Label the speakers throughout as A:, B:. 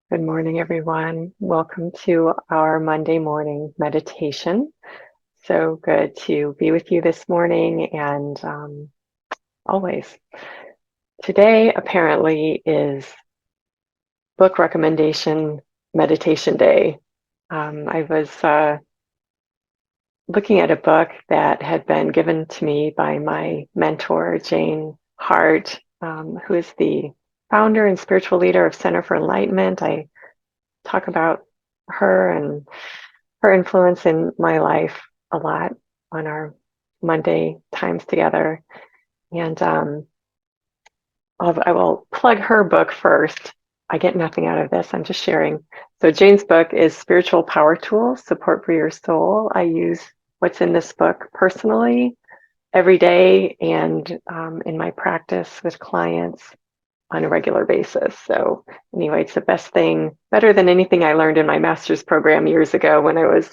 A: Good morning, everyone. Welcome to our Monday morning meditation. So good to be with you this morning and always. Today, apparently, is book recommendation meditation day. I was looking at a book that had been given to me by my mentor, Jane Hart, who is the founder and spiritual leader of Center for Enlightenment. I talk about her and her influence in my life a lot on our Monday times together. And I will plug her book first. I get nothing out of this. I'm just sharing. So Jane's book is Spiritual Power Tools, Support for Your Soul. I use what's in this book personally every day and in my practice with clients on a regular basis. So anyway, it's the best thing, better than anything I learned in my master's program years ago when I was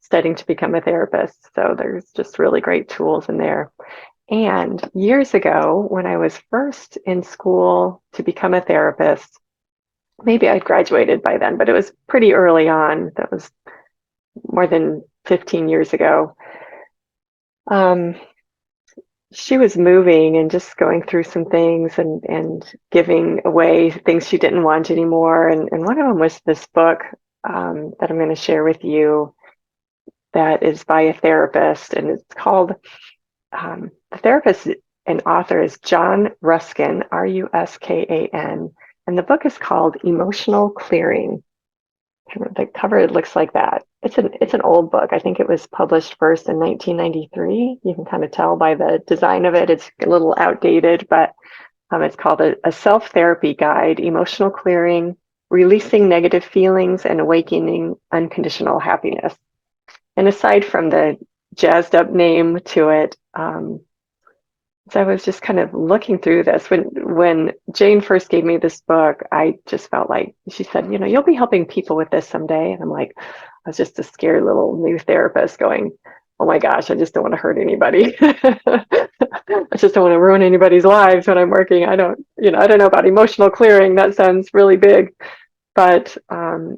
A: studying to become a therapist. So there's just really great tools in there. And years ago, when I was first in school to become a therapist, maybe I'd graduated by then, but it was pretty early on. That was more than 15 years ago. Um, she was moving and just going through some things and giving away things she didn't want anymore. And one of them was this book that I'm going to share with you that is by a therapist. And it's called, the therapist and author is John Ruskan, Ruskan. And the book is called Emotional Clearing. The cover looks like that. It's an old book. I think it was published first in 1993. You can kind of tell by the design of it. It's a little outdated, but it's called a self-therapy guide, emotional clearing, releasing negative feelings, and awakening unconditional happiness. And aside from the jazzed up name to it, so I was just kind of looking through this. When Jane first gave me this book, I just felt like she said, you'll be helping people with this someday. And I'm like, I was just a scared little new therapist going, oh my gosh, I just don't want to hurt anybody. I just don't want to ruin anybody's lives when I'm working. I don't know about emotional clearing. That sounds really big, but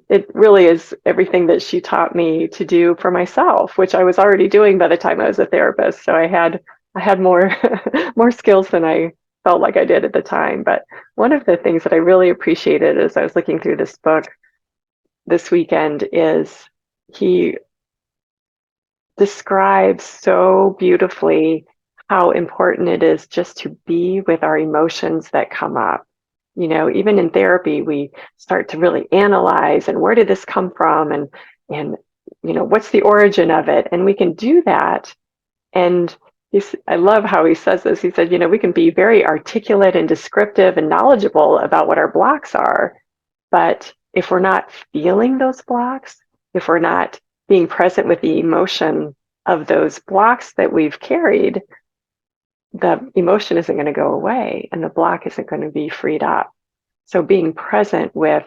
A: it really is everything that she taught me to do for myself, which I was already doing by the time I was a therapist. So I had more more skills than I felt like I did at the time. But one of the things that I really appreciated as I was looking through this book this weekend is he describes so beautifully how important it is just to be with our emotions that come up. Even in therapy, we start to really analyze and where did this come from and what's the origin of it? And we can do that. And I love how he says this. He said, we can be very articulate and descriptive and knowledgeable about what our blocks are. But if we're not feeling those blocks, if we're not being present with the emotion of those blocks that we've carried, the emotion isn't going to go away and the block isn't going to be freed up. So being present with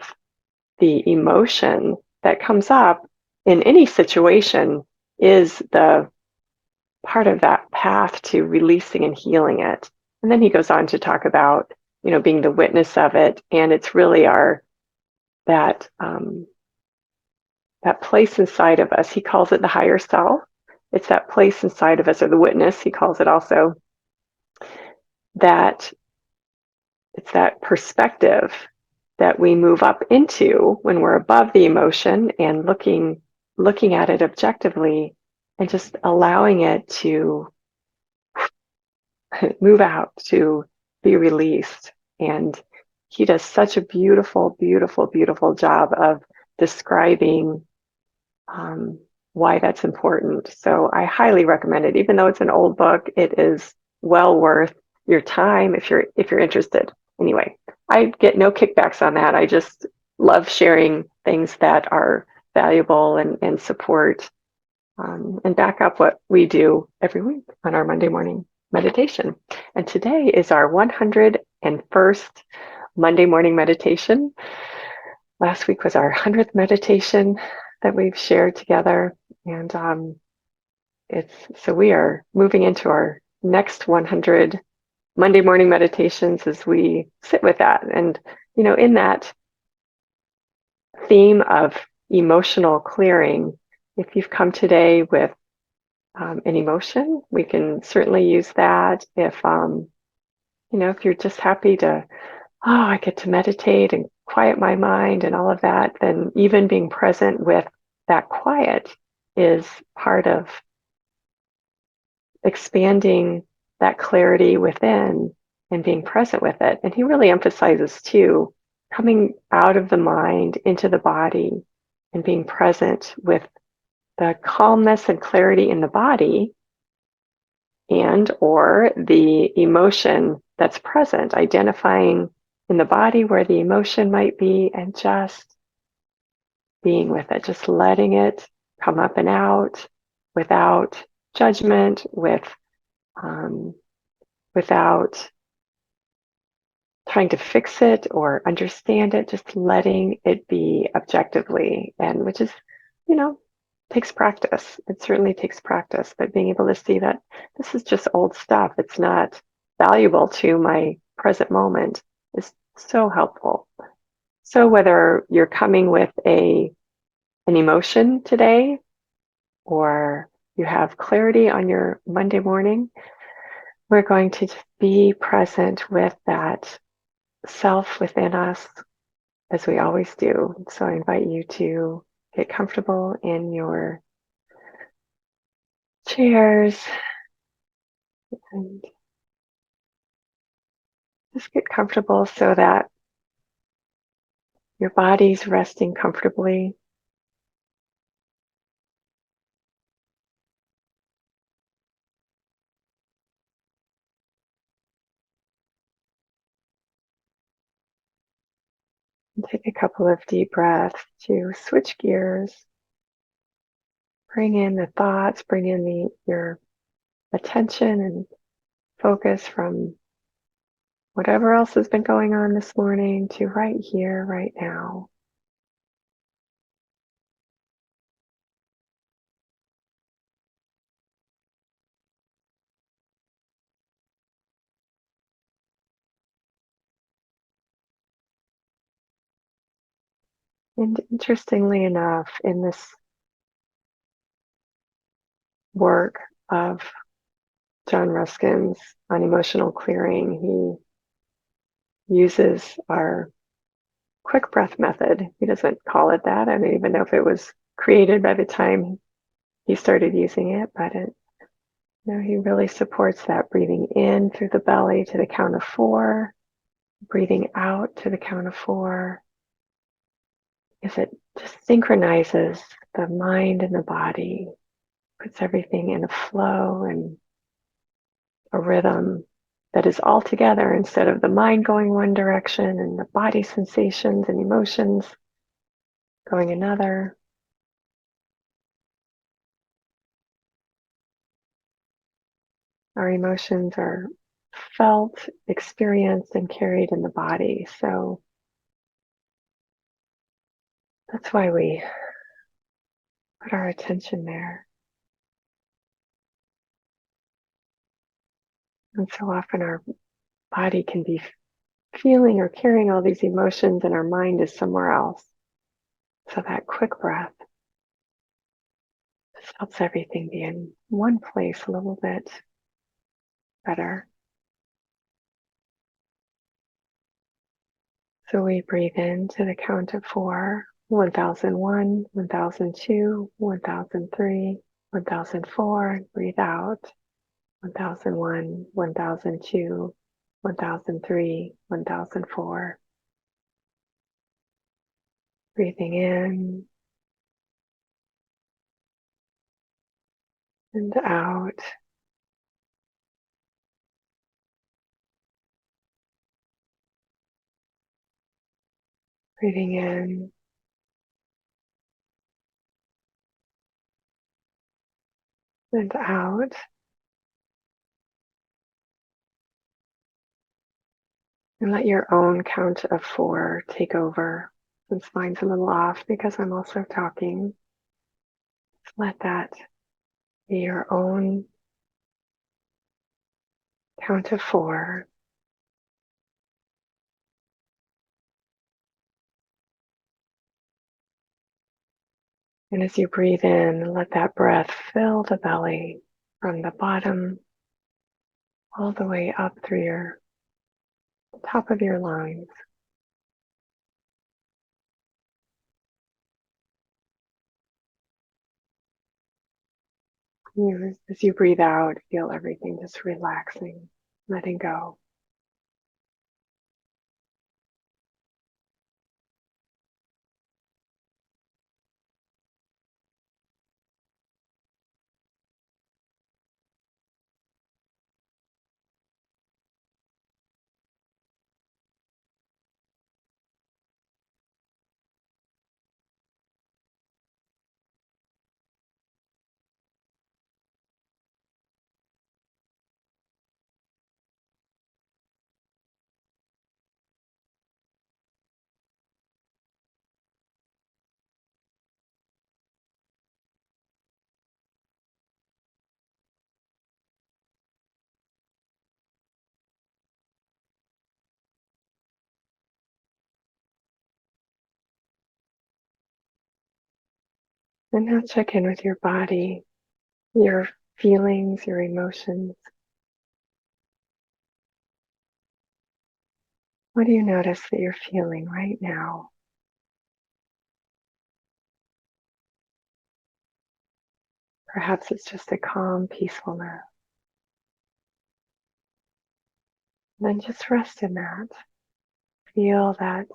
A: the emotion that comes up in any situation is the part of that path to releasing and healing it. And then he goes on to talk about, being the witness of it. And it's really that place inside of us. He calls it the higher self. It's that place inside of us, or the witness, he calls it also, that it's that perspective that we move up into when we're above the emotion and looking at it objectively and just allowing it to move out, to be released. And he does such a beautiful, beautiful, beautiful job of describing why that's important. So I highly recommend it. Even though it's an old book, it is well worth your time if you're interested. Anyway, I get no kickbacks on that. I just love sharing things that are valuable and support and back up what we do every week on our Monday morning meditation. And today is our 101st Monday morning meditation. Last week was our 100th meditation that we've shared together. And so we are moving into our next 100 Monday morning meditations as we sit with that. And, in that, theme of emotional clearing, if you've come today with an emotion, we can certainly use that. If you're just happy to, I get to meditate and quiet my mind and all of that, then even being present with that quiet is part of expanding that clarity within and being present with it. And he really emphasizes too, coming out of the mind into the body and being present with the calmness and clarity in the body and or the emotion that's present, identifying in the body where the emotion might be and just being with it, just letting it come up and out without judgment, without trying to fix it or understand it, just letting it be objectively, and which is, you know, takes practice. It certainly takes practice, but being able to see that this is just old stuff, it's not valuable to my present moment is so helpful. So whether you're coming with an emotion today or you have clarity on your Monday morning, we're going to just be present with that self within us as we always do. So I invite you to get comfortable in your chairs and just get comfortable so that your body's resting comfortably. And take a couple of deep breaths to switch gears. Bring in the thoughts, bring in your attention and focus from whatever else has been going on this morning to right here, right now. And interestingly enough, in this work of John Ruskan's on emotional clearing, he uses our quick breath method. He doesn't call it that. I don't even know if it was created by the time he started using it, but he really supports that breathing in through the belly to the count of 4, breathing out to the count of 4, because it just synchronizes the mind and the body, puts everything in a flow and a rhythm that is all together instead of the mind going one direction and the body sensations and emotions going another. Our emotions are felt, experienced, and carried in the body. So that's why we put our attention there. And so often our body can be feeling or carrying all these emotions and our mind is somewhere else. So that quick breath just helps everything be in one place a little bit better. So we breathe in to the count of 4, 1001, 1002, 1003, 1004. Breathe out, 1001, 1002, 1003, 1004. Breathing in and out. Breathing in and out. And let your own count of 4 take over. Since mine's a little off because I'm also talking, let that be your own count of 4. And as you breathe in, let that breath fill the belly from the bottom all the way up through your top of your lungs. As you breathe out, feel everything just relaxing, letting go. And now check in with your body, your feelings, your emotions. What do you notice that you're feeling right now? Perhaps it's just a calm peacefulness. Then just rest in that. Feel that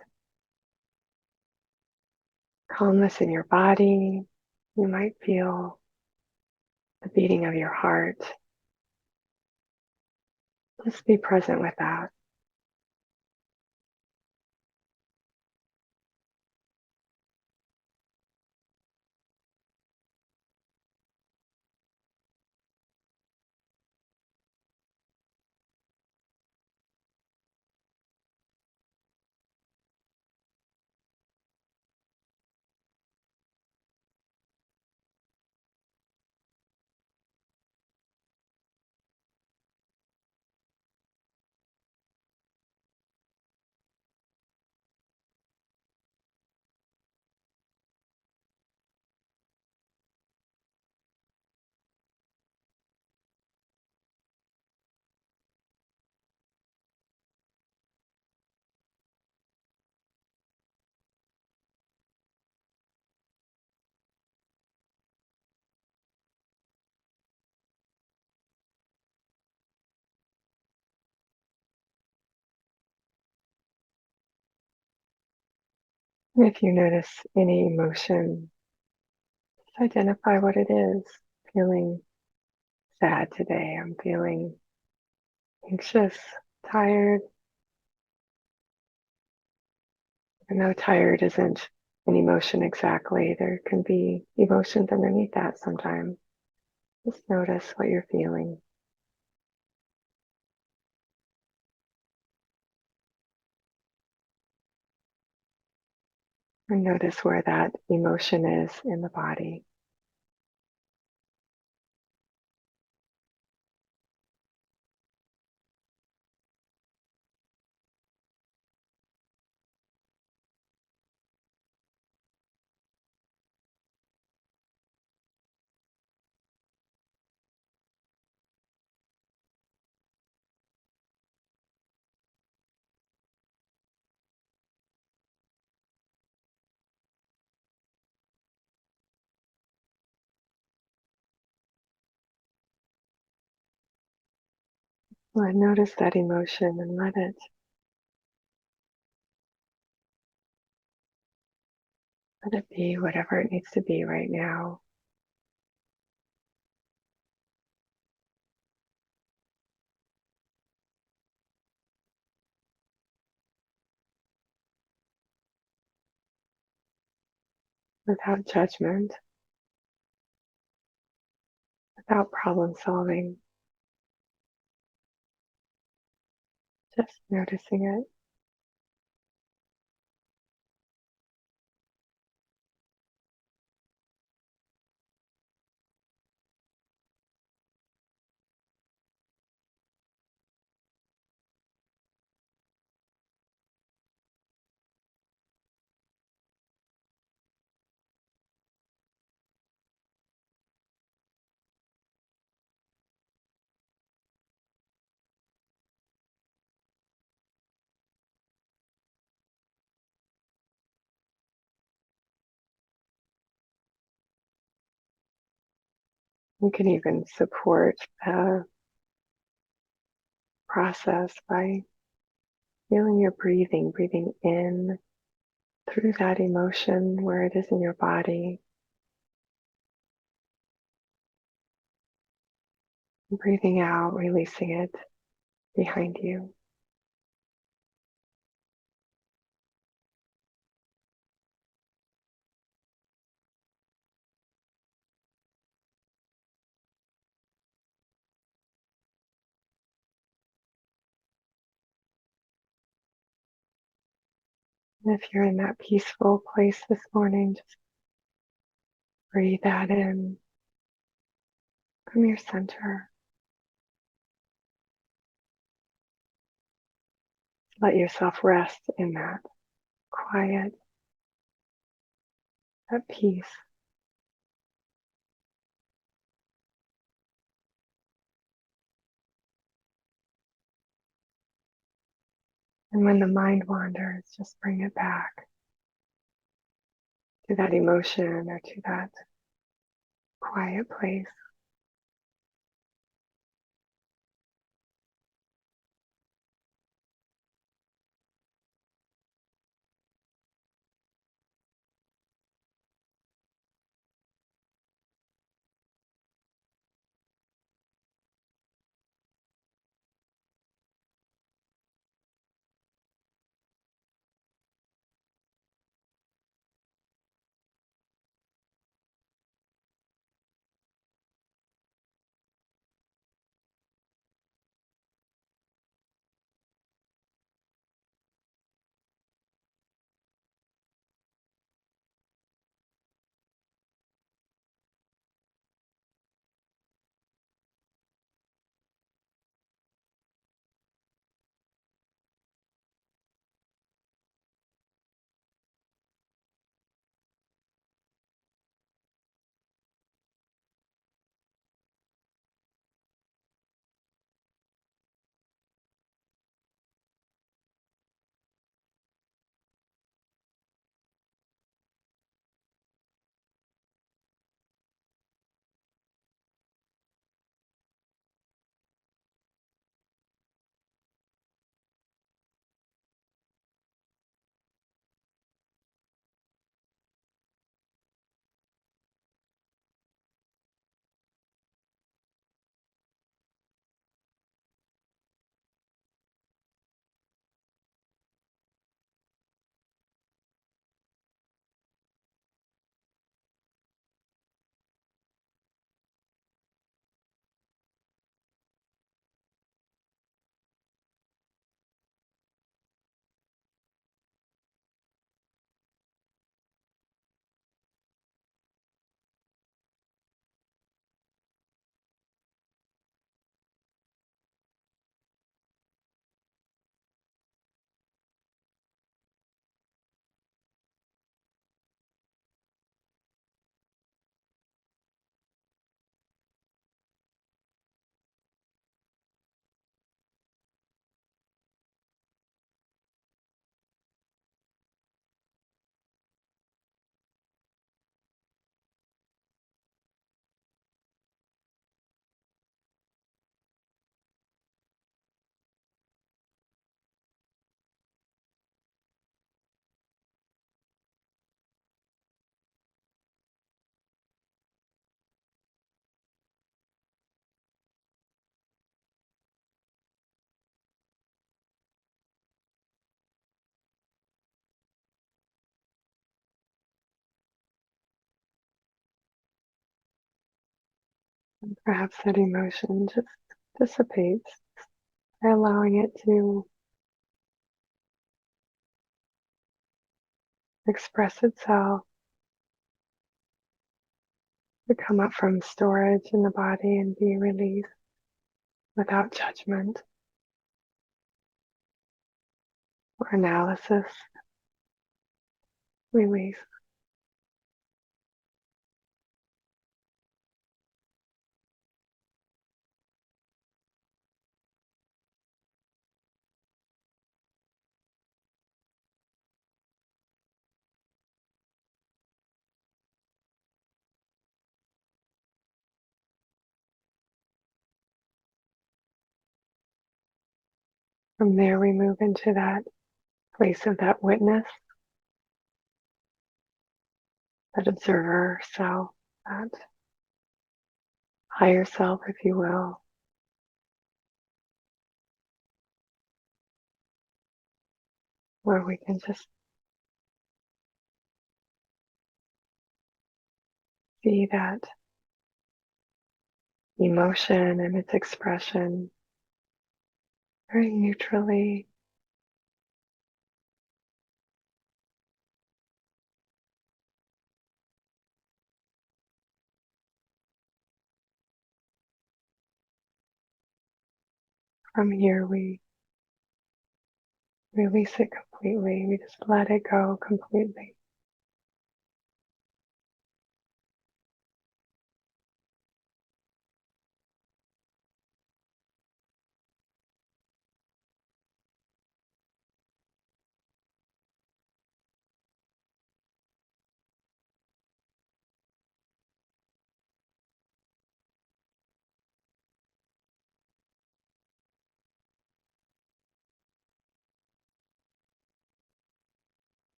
A: calmness in your body. You might feel the beating of your heart. Just be present with that. If you notice any emotion, just identify what it is. Feeling sad today. I'm feeling anxious, tired. I know tired isn't an emotion exactly. There can be emotions underneath that sometimes. Just notice what you're feeling. And notice where that emotion is in the body. Well, notice that emotion and let it be whatever it needs to be right now. Without judgment, without problem solving, just noticing it. You can even support the process by feeling your breathing in through that emotion where it is in your body, and breathing out, releasing it behind you. And if you're in that peaceful place this morning, just breathe that in from your center. Let yourself rest in that quiet, that peace. And when the mind wanders, just bring it back to that emotion or to that quiet place. And perhaps that emotion just dissipates by allowing it to express itself, to come up from storage in the body and be released without judgment or analysis. Release. From there, we move into that place of that witness, that observer self, that higher self, if you will, where we can just see that emotion and its expression very neutrally. From here, we release it completely. We just let it go completely.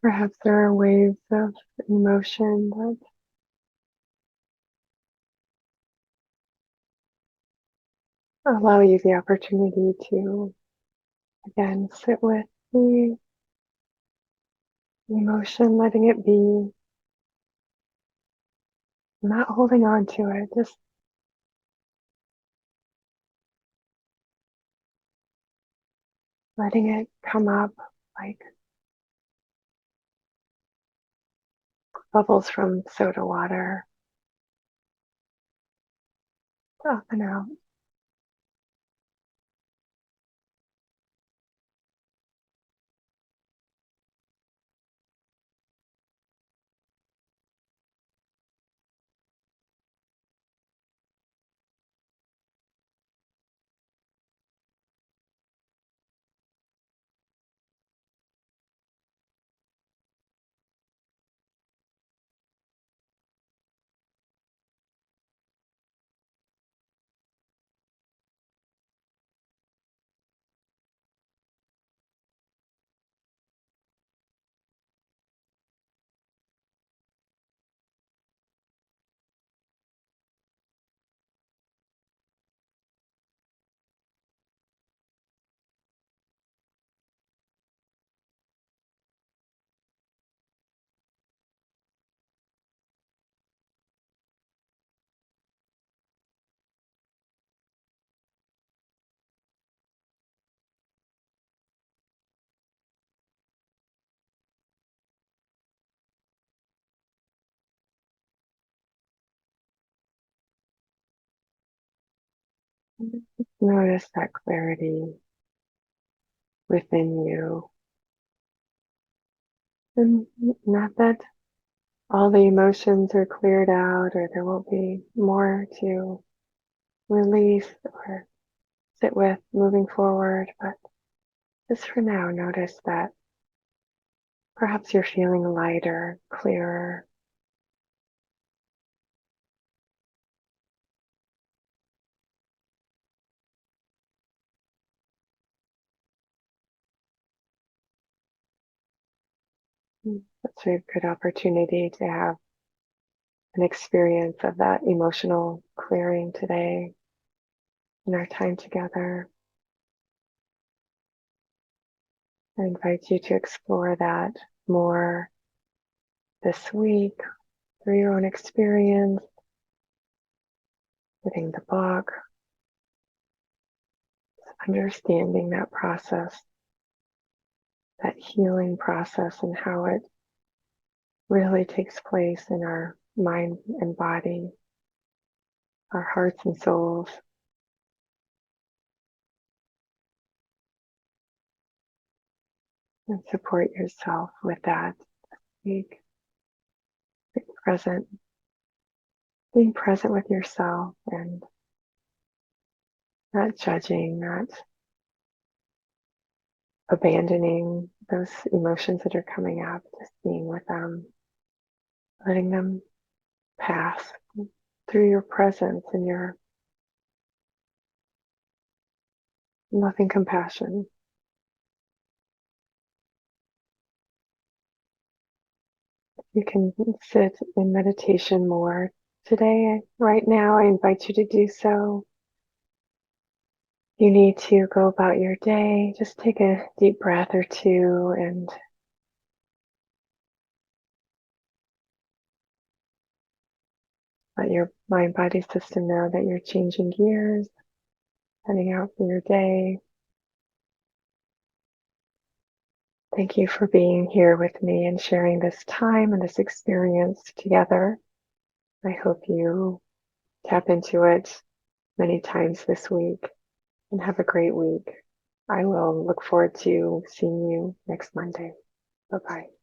A: Perhaps there are waves of emotion that allow you the opportunity to, again, sit with the emotion, letting it be, not holding on to it, just letting it come up like bubbles from soda water, up and out. Notice that clarity within you. And not that all the emotions are cleared out or there won't be more to release or sit with moving forward, but just for now, notice that perhaps you're feeling lighter, clearer. That's a good opportunity to have an experience of that emotional clearing today in our time together. I invite you to explore that more this week through your own experience, reading the book, understanding that process, that healing process, and how it really takes place in our mind and body, our hearts and souls. And support yourself with that week. Being present with yourself and not judging, not abandoning those emotions that are coming up, just being with them, letting them pass through your presence and your loving compassion. You can sit in meditation more today. Right now, I invite you to do so. You need to go about your day. Just take a deep breath or two and let your mind body system know that you're changing gears, heading out for your day. Thank you for being here with me and sharing this time and this experience together. I hope you tap into it many times this week and have a great week. I will look forward to seeing you next Monday. Bye-bye.